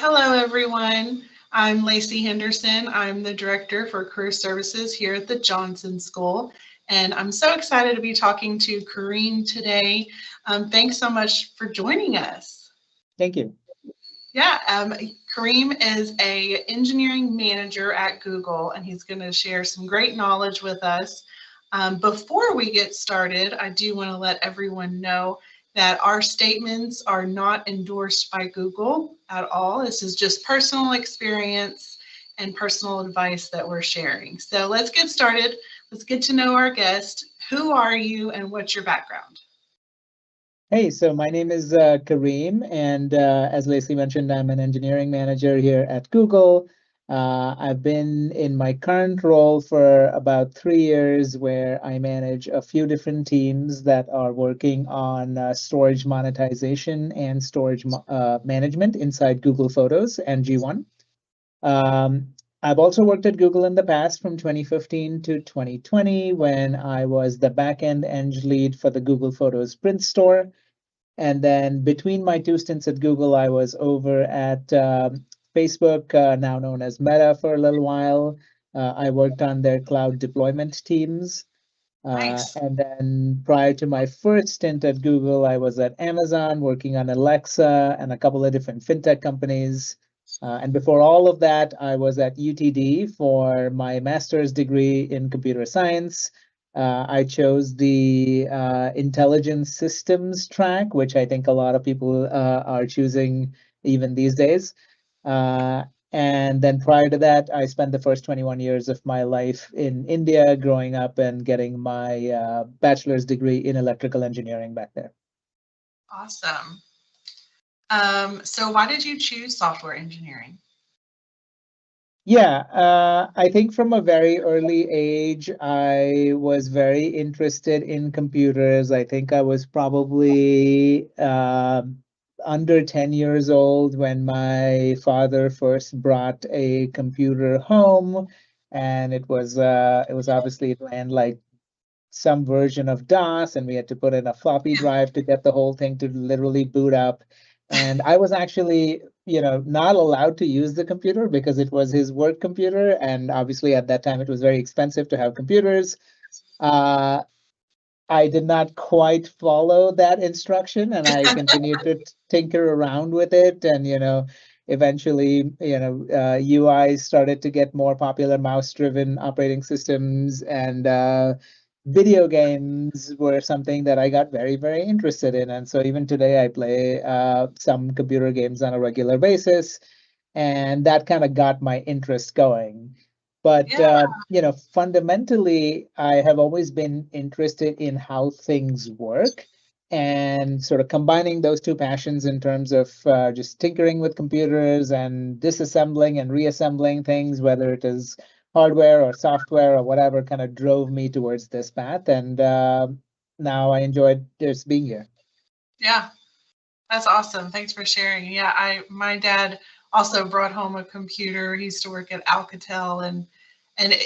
Hello, everyone. I'm Lacey Henderson. I'm the Director for Career Services here at the Jonsson School, and I'm so excited to be talking to Karim today. Thanks so much for joining us. Thank you. Yeah, Karim is an engineering manager at Google, and he's going to share some great knowledge with us. Before we get started, I do want to let everyone know that our statements are not endorsed by Google at all. This is just personal experience and personal advice that we're sharing. So let's get started. Let's get to know our guest. Who are you and what's your background? Hey, so my name is Karim, and as Lacey mentioned, I'm an engineering manager here at Google. I've been in my current role for about 3 years, where I manage a few different teams that are working on storage monetization and storage management inside Google Photos and G1. I've also worked at Google in the past from 2015 to 2020 when I was the backend eng lead for the Google Photos print store. And then between my two stints at Google, I was over at Facebook, now known as Meta, for a little while. I worked on their cloud deployment teams. Nice. And then prior to my first stint at Google, I was at Amazon working on Alexa and a couple of different fintech companies. And before all of that, I was at UTD for my master's degree in computer science. I chose the intelligence systems track, which I think a lot of people are choosing even these days. And then prior to that, I spent the first 21 years of my life in India, growing up and getting my bachelor's degree in electrical engineering back there. Awesome. So why did you choose software engineering? Yeah, I think from a very early age, I was very interested in computers. I think I was probably under 10 years old when my father first brought a computer home, and it was obviously, it ran like some version of DOS, and we had to put in a floppy drive to get the whole thing to literally boot up. And I was actually, not allowed to use the computer because it was his work computer, and obviously at that time it was very expensive to have computers. I did not quite follow that instruction, and I continued to tinker around with it. And eventually, UIs started to get more popular, mouse-driven operating systems, and video games were something that I got very, very interested in. And so even today, I play some computer games on a regular basis, and that kind of got my interest going. But fundamentally, I have always been interested in how things work, and sort of combining those two passions in terms of just tinkering with computers and disassembling and reassembling things, whether it is hardware or software or whatever, kind of drove me towards this path. And now I enjoyed just being here. Yeah, that's awesome. Thanks for sharing. Yeah, my dad also brought home a computer. He used to work at Alcatel, and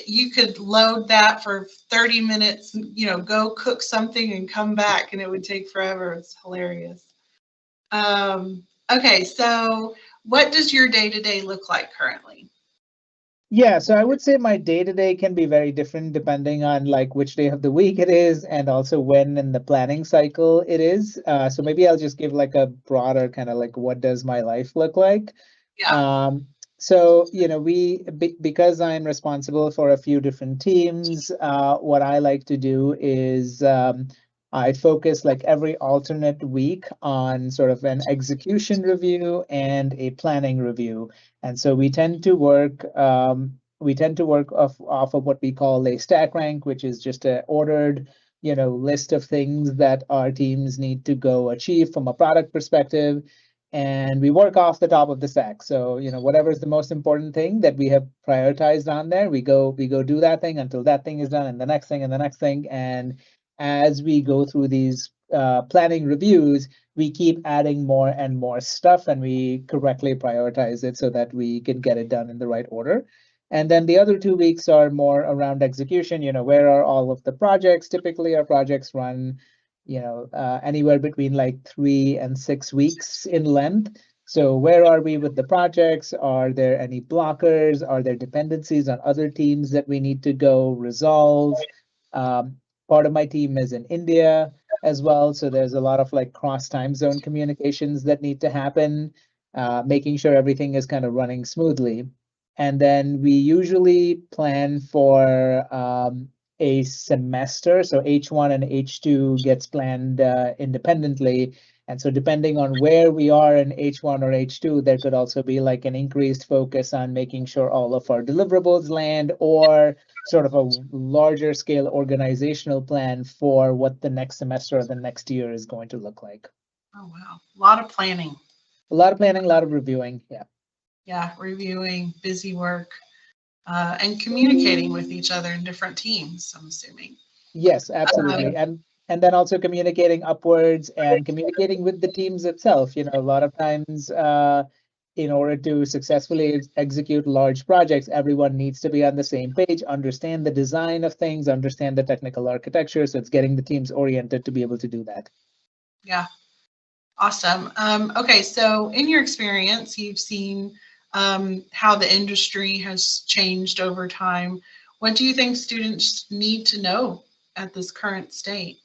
you could load that for 30 minutes, go cook something and come back, and it would take forever. It's hilarious. Okay, so what does your day-to-day look like currently? Yeah, so I would say my day-to-day can be very different depending on like which day of the week it is, and also when in the planning cycle it is. So maybe I'll just give like a broader kind of like what does my life look like. Yeah. So, because I'm responsible for a few different teams, what I like to do is I focus like every alternate week on sort of an execution review and a planning review. And so we tend to work off of what we call a stack rank, which is just an ordered, list of things that our teams need to go achieve from a product perspective. And we work off the top of the stack. So, whatever is the most important thing that we have prioritized on there, we go do that thing until that thing is done, and the next thing, and the next thing. And as we go through these planning reviews, we keep adding more and more stuff, and we correctly prioritize it so that we can get it done in the right order. And then the other 2 weeks are more around execution. Where are all of the projects? Typically, our projects run anywhere between like 3 and 6 weeks in length. So where are we with the projects? Are there any blockers? Are there dependencies on other teams that we need to go resolve? Um, Part of my team is in India as well, so there's a lot of like cross time zone communications that need to happen, making sure everything is kind of running smoothly. And then we usually plan for a semester, so H1 and H2 gets planned independently. And so depending on where we are in H1 or H2, there could also be like an increased focus on making sure all of our deliverables land, or sort of a larger scale organizational plan for what the next semester or the next year is going to look like. Oh, wow. A lot of planning. A lot of planning, a lot of reviewing. Yeah. Yeah, reviewing, busy work, and communicating with each other in different teams, I'm assuming. Yes, absolutely. And then also communicating upwards and communicating with the teams itself. You know, a lot of times in order to successfully execute large projects, everyone needs to be on the same page, understand the design of things, understand the technical architecture. So it's getting the teams oriented to be able to do that. Yeah, awesome. Okay, so in your experience, you've seen how the industry has changed over time. What do you think students need to know at this current state?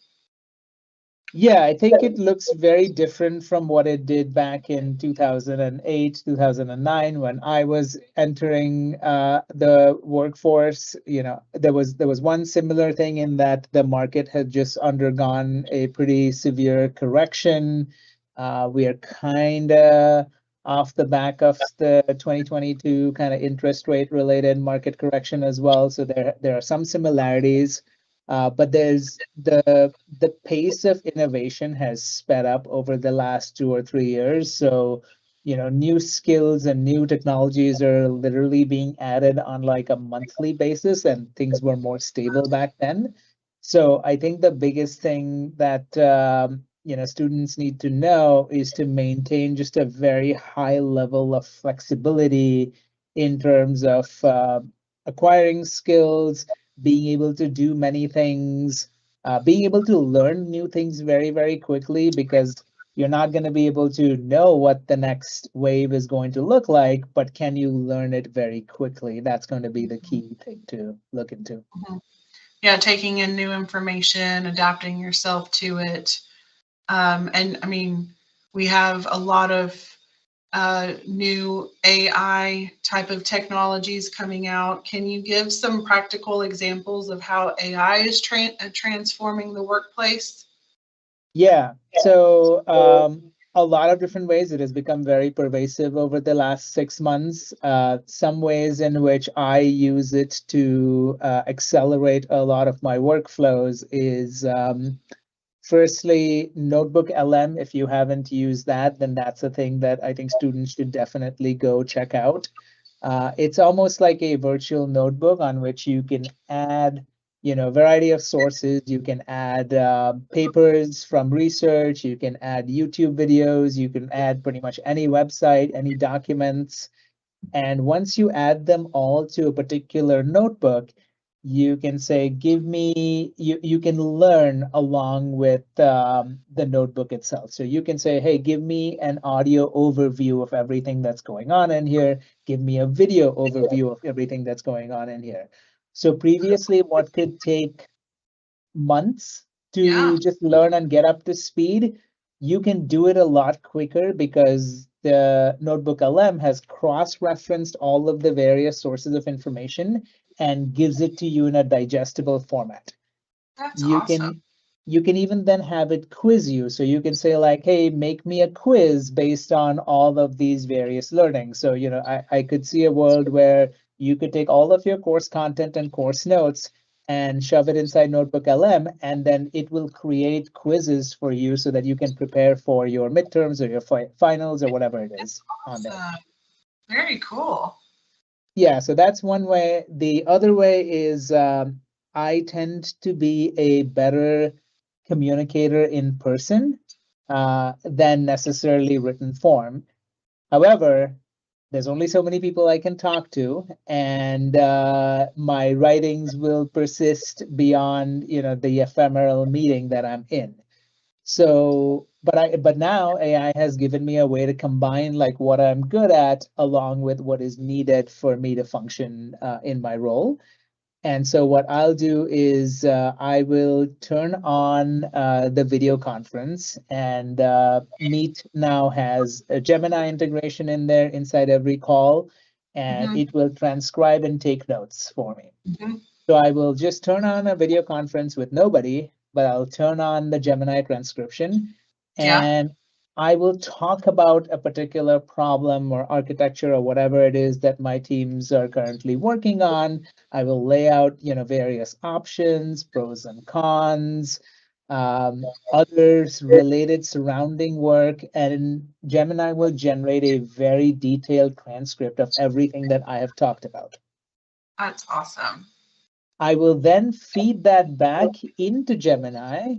Yeah, I think it looks very different from what it did back in 2008, 2009 when I was entering the workforce. You know, there was one similar thing in that the market had just undergone a pretty severe correction. We are kind of off the back of the 2022 kind of interest rate related market correction as well. So there are some similarities. But there's the pace of innovation has sped up over the last 2 or 3 years. So, you know, new skills and new technologies are literally being added on like a monthly basis, and things were more stable back then. So I think the biggest thing that you know, students need to know is to maintain just a very high level of flexibility in terms of acquiring skills, being able to do many things, being able to learn new things very, very quickly, because you're not going to be able to know what the next wave is going to look like, but can you learn it very quickly? That's going to be the key thing to look into. Mhm. Yeah, taking in new information, adapting yourself to it. And I mean, we have a lot of new AI type of technologies coming out. Can you give some practical examples of how AI is transforming the workplace? Yeah, so a lot of different ways. It has become very pervasive over the last 6 months. Some ways in which I use it to accelerate a lot of my workflows is firstly, Notebook LM. If you haven't used that, then that's a thing that I think students should definitely go check out. It's almost like a virtual notebook on which you can add, you know, a variety of sources. You can add papers from research. You can add YouTube videos. You can add pretty much any website, any documents. And once you add them all to a particular notebook, you can say, give me, you can learn along with the notebook itself. So you can say, hey, give me an audio overview of everything that's going on in here. Give me a video overview of everything that's going on in here. So previously, what could take months Yeah, to just learn and get up to speed, you can do it a lot quicker because the Notebook LM has cross-referenced all of the various sources of information and gives it to you in a digestible format. that's You awesome. can you can even then have it quiz you. So you can say like, hey, make me a quiz based on all of these various learnings. So, you know, I could see a world where you could take all of your course content and course notes and shove it inside Notebook LM, and then it will create quizzes for you so that you can prepare for your midterms or your finals or whatever it is on there. Awesome. Very cool. Yeah, so that's one way. The other way is I tend to be a better communicator in person than necessarily written form. However, there's only so many people I can talk to, and my writings will persist beyond, you know, the ephemeral meeting that I'm in. So, but now AI has given me a way to combine like what I'm good at along with what is needed for me to function in my role. And so what I'll do is I will turn on the video conference, and Meet now has a Gemini integration in there inside every call, and it will transcribe and take notes for me. So I will just turn on a video conference with nobody, but I'll turn on the Gemini transcription, Yeah. and I will talk about a particular problem or architecture or whatever it is that my teams are currently working on. I will lay out, various options, pros and cons, others related surrounding work, and Gemini will generate a very detailed transcript of everything that I have talked about. That's awesome. I will then feed that back into Gemini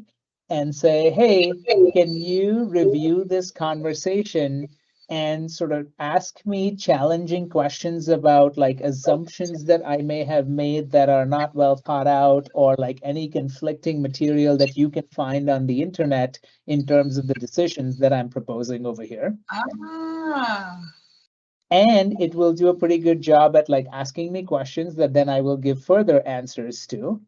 and say, hey, can you review this conversation and sort of ask me challenging questions about like assumptions that I may have made that are not well thought out, or like any conflicting material that you can find on the internet in terms of the decisions that I'm proposing over here. Ah. And it will do a pretty good job at like asking me questions that then I will give further answers to.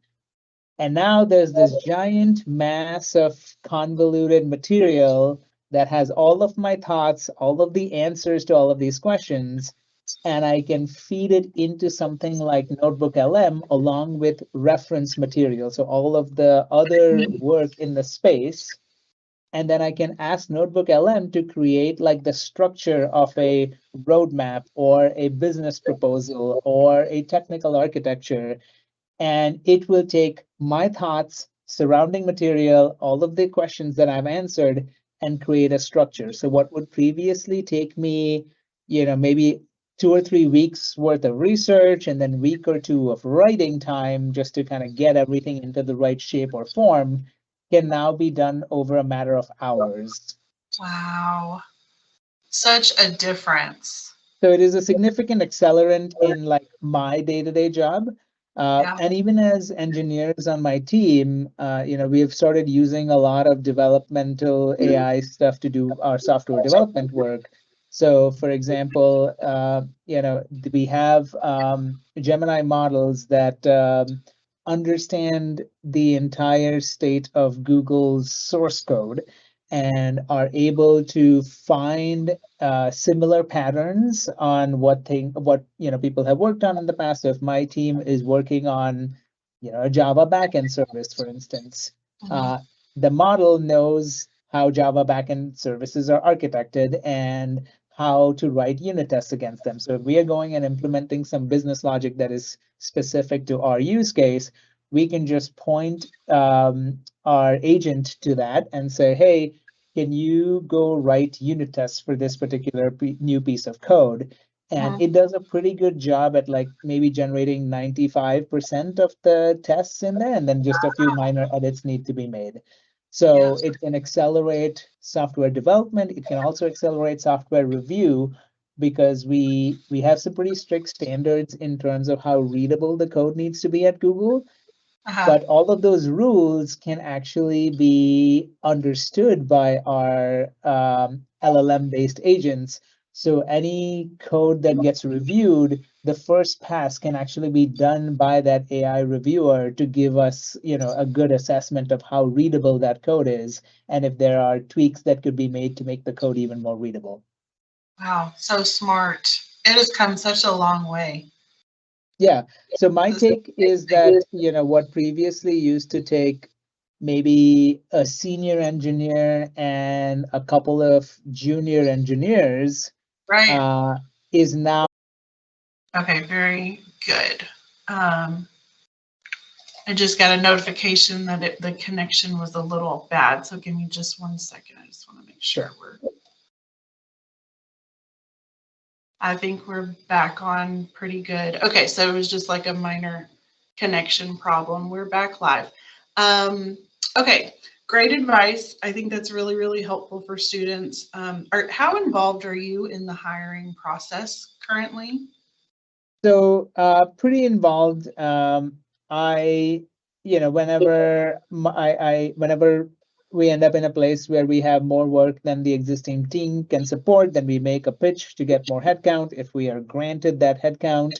And now there's this giant mass of convoluted material that has all of my thoughts, all of the answers to all of these questions, and I can feed it into something like Notebook LM along with reference material. So all of the other work in the space. And then I can ask Notebook LM to create like the structure of a roadmap or a business proposal or a technical architecture. And it will take my thoughts, surrounding material, all of the questions that I've answered, and create a structure. So what would previously take me, maybe 2 or 3 weeks worth of research and then week or two of writing time just to kind of get everything into the right shape or form can now be done over a matter of hours. Wow. Such a difference. So it is a significant accelerant in like my day-to-day job. Yeah. And even as engineers on my team, we have started using a lot of developmental AI stuff to do our software development work. So for example, we have Gemini models that understand the entire state of Google's source code and are able to find similar patterns on what people have worked on in the past. So if my team is working on a Java backend service, for instance, the model knows how Java backend services are architected and how to write unit tests against them. So if we are going and implementing some business logic that is specific to our use case, we can just point our agent to that and say, hey, can you go write unit tests for this particular new piece of code? And it does a pretty good job at like maybe generating 95% of the tests in there, and then just a few minor edits need to be made. So it can accelerate software development. It can also accelerate software review because we have some pretty strict standards in terms of how readable the code needs to be at Google. But all of those rules can actually be understood by our LLM-based agents. So any code that gets reviewed, the first pass can actually be done by that AI reviewer to give us, a good assessment of how readable that code is, and if there are tweaks that could be made to make the code even more readable. Wow, so smart. It has come such a long way. Yeah. So my take is that, what previously used to take maybe a senior engineer and a couple of junior engineers Right. Is now. Okay, very good. I just got a notification that the connection was a little bad. So give me just 1 second. I just want to make sure I think we're back on pretty good. Okay, so it was just like a minor connection problem. We're back live. Okay, great advice. I think that's really, really helpful for students. How involved are you in the hiring process currently? So pretty involved. Whenever we end up in a place where we have more work than the existing team can support, then we make a pitch to get more headcount. If we are granted that headcount,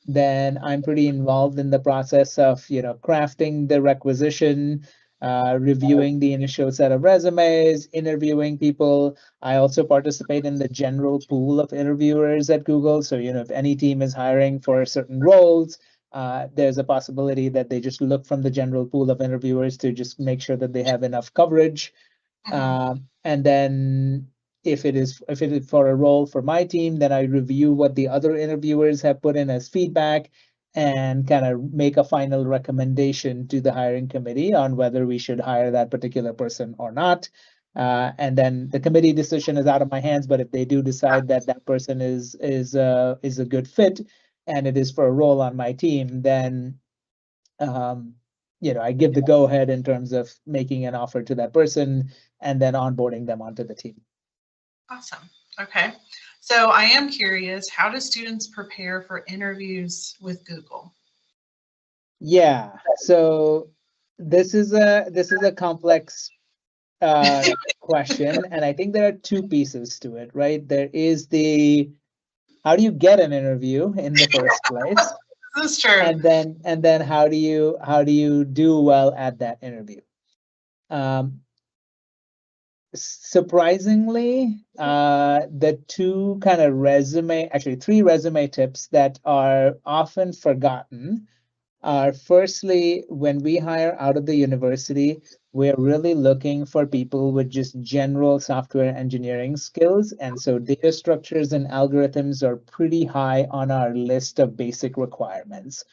then I'm pretty involved in the process of, crafting the requisition, reviewing the initial set of resumes, interviewing people. I also participate in the general pool of interviewers at Google. So, if any team is hiring for certain roles, there's a possibility that they just look from the general pool of interviewers to just make sure that they have enough coverage. And then if it is for a role for my team, then I review what the other interviewers have put in as feedback and kind of make a final recommendation to the hiring committee on whether we should hire that particular person or not. And then the committee decision is out of my hands, but if they do decide that that person is a good fit and it is for a role on my team, then I give the go-ahead in terms of making an offer to that person and then onboarding them onto the team. Awesome. Okay. So I am curious, how do students prepare for interviews with Google? Yeah. So this is a complex question, and I think there are two pieces to it, right? There is the how do you get an interview in the first place? This is true. And then how do you do well at that interview? Surprisingly, the two kind of three resume tips that are often forgotten are, firstly, when we hire out of the university, we're really looking for people with just general software engineering skills. And so data structures and algorithms are pretty high on our list of basic requirements.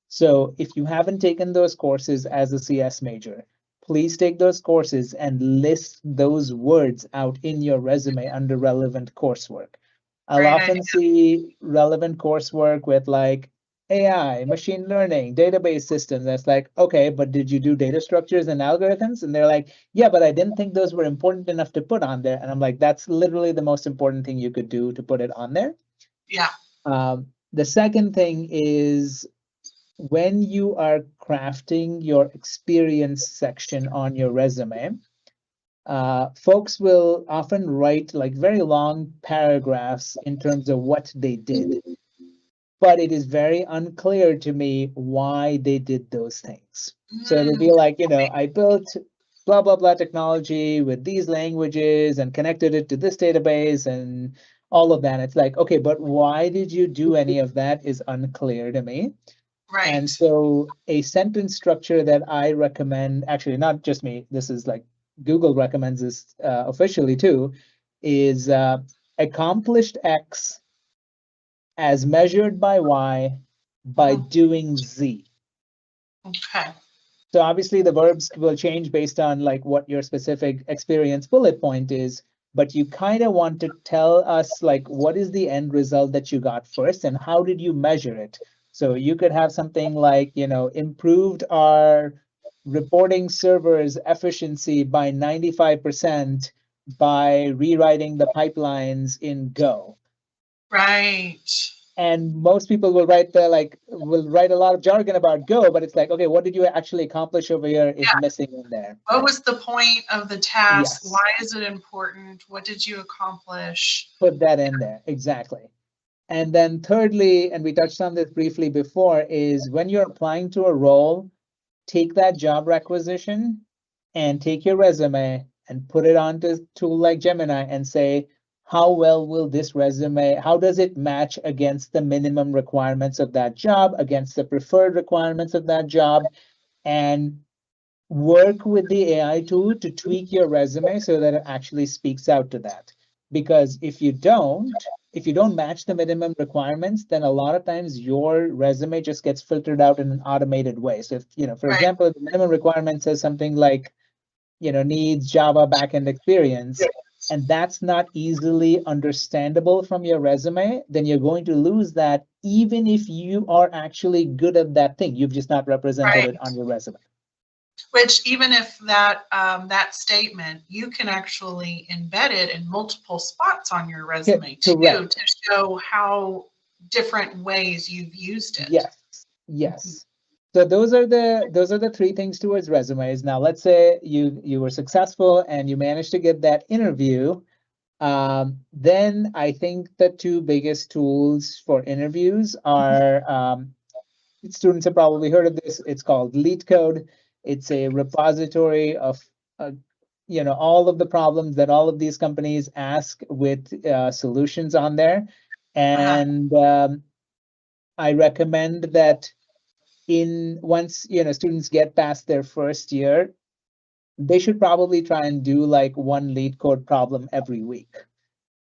So if you haven't taken those courses as a CS major, please take those courses and list those words out in your resume under relevant coursework. I'll often see relevant coursework with like AI, machine learning, database systems. That's like, okay, but did you do data structures and algorithms? And they're like, yeah, but I didn't think those were important enough to put on there. And I'm like, that's literally the most important thing you could do to put it on there. Yeah. The second thing is, when you are crafting your experience section on your resume, folks will often write like very long paragraphs in terms of what they did, but it is very unclear to me why they did those things. So it'll be like, I built blah, blah, blah technology with these languages and connected it to this database and all of that. It's like, okay, but why did you do any of that is unclear to me. Right. And so a sentence structure that I recommend, actually not just me, this is like Google recommends this officially too, is accomplished X as measured by Y by doing Z. Okay. So obviously the verbs will change based on like what your specific experience bullet point is, but you kind of want to tell us like what is the end result that you got first and how did you measure it? So you could have something like, improved our reporting server's efficiency by 95% by rewriting the pipelines in Go. Right. And most people will write a lot of jargon about Go, but it's like, okay, what did you actually accomplish over here is missing in there. What was the point of the task? Yes. Why is it important? What did you accomplish? Put that in there, exactly. And then thirdly, and we touched on this briefly before, is when you're applying to a role, take that job requisition and take your resume and put it onto a tool like Gemini and say, how well will this resume, how does it match against the minimum requirements of that job, against the preferred requirements of that job, and work with the AI tool to tweak your resume so that it actually speaks out to that. Because if you don't match the minimum requirements, then a lot of times your resume just gets filtered out in an automated way. So if, for example, the minimum requirement says something like, needs Java backend experience, and that's not easily understandable from your resume, then you're going to lose that even if you are actually good at that thing. You've just not represented it on your resume. Which, even if that statement, you can actually embed it in multiple spots on your resume to show how different ways you've used it. Yes. So those are the three things towards resumes. Now, let's say you were successful and you managed to get that interview. Then I think the two biggest tools for interviews are students have probably heard of this. It's called LeetCode. It's a repository of all of the problems that all of these companies ask with solutions on there. And I recommend that once students get past their first year, they should probably try and do like one LeetCode problem every week.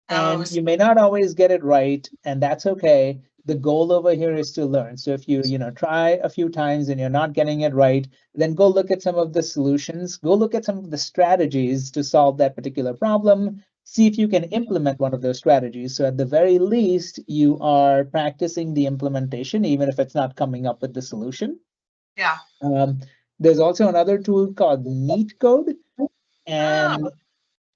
And you may not always get it right, and that's okay. The goal over here is to learn. So if you try a few times and you're not getting it right, then go look at some of the solutions, go look at some of the strategies to solve that particular problem, see if you can implement one of those strategies. So at the very least, you are practicing the implementation, even if it's not coming up with the solution. Yeah. There's also another tool called NeetCode, and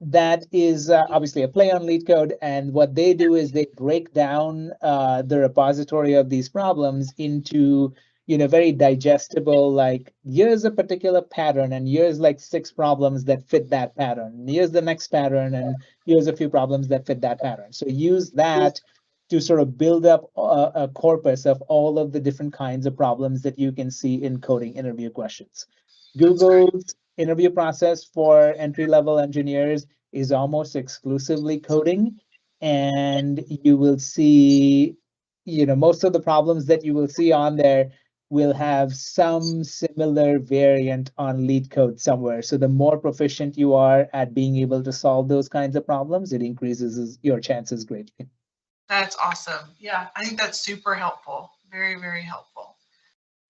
that is obviously a play on LeetCode. And what they do is they break down the repository of these problems into very digestible, like here's a particular pattern and here's like 6 problems that fit that pattern. Here's the next pattern and here's a few problems that fit that pattern. So use that to sort of build up a corpus of all of the different kinds of problems that you can see in coding interview questions. Google's interview process for entry-level engineers is almost exclusively coding, and you will see, most of the problems that you will see on there will have some similar variant on LeetCode somewhere. So the more proficient you are at being able to solve those kinds of problems, it increases your chances greatly. That's awesome. Yeah, I think that's super helpful. Very, very helpful.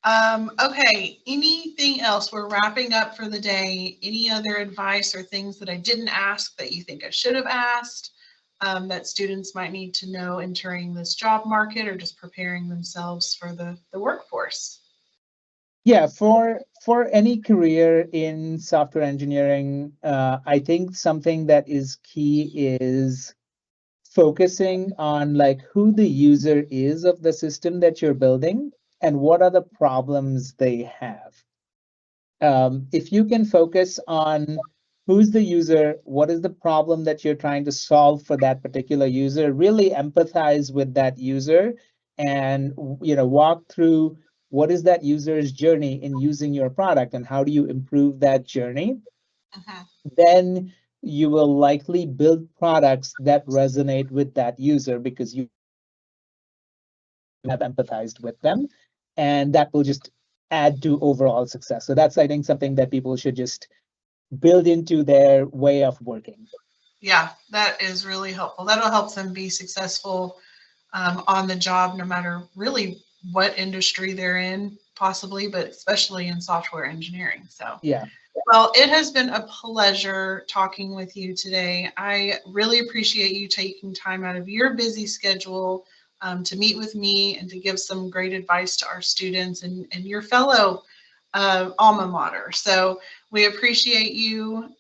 Okay, anything else? We're wrapping up for the day. Any other advice or things that I didn't ask that you think I should have asked that students might need to know entering this job market or just preparing themselves for the workforce? Yeah, for any career in software engineering, I think something that is key is focusing on like who the user is of the system that you're building and what are the problems they have. If you can focus on who's the user, what is the problem that you're trying to solve for that particular user, really empathize with that user and walk through what is that user's journey in using your product and how do you improve that journey, then you will likely build products that resonate with that user because you have empathized with them, and that will just add to overall success. So that's, I think, something that people should just build into their way of working. Yeah, that is really helpful. That'll help them be successful on the job, no matter really what industry they're in, possibly, but especially in software engineering. So yeah. Well, it has been a pleasure talking with you today. I really appreciate you taking time out of your busy schedule to meet with me and to give some great advice to our students and your fellow alma mater. So we appreciate you.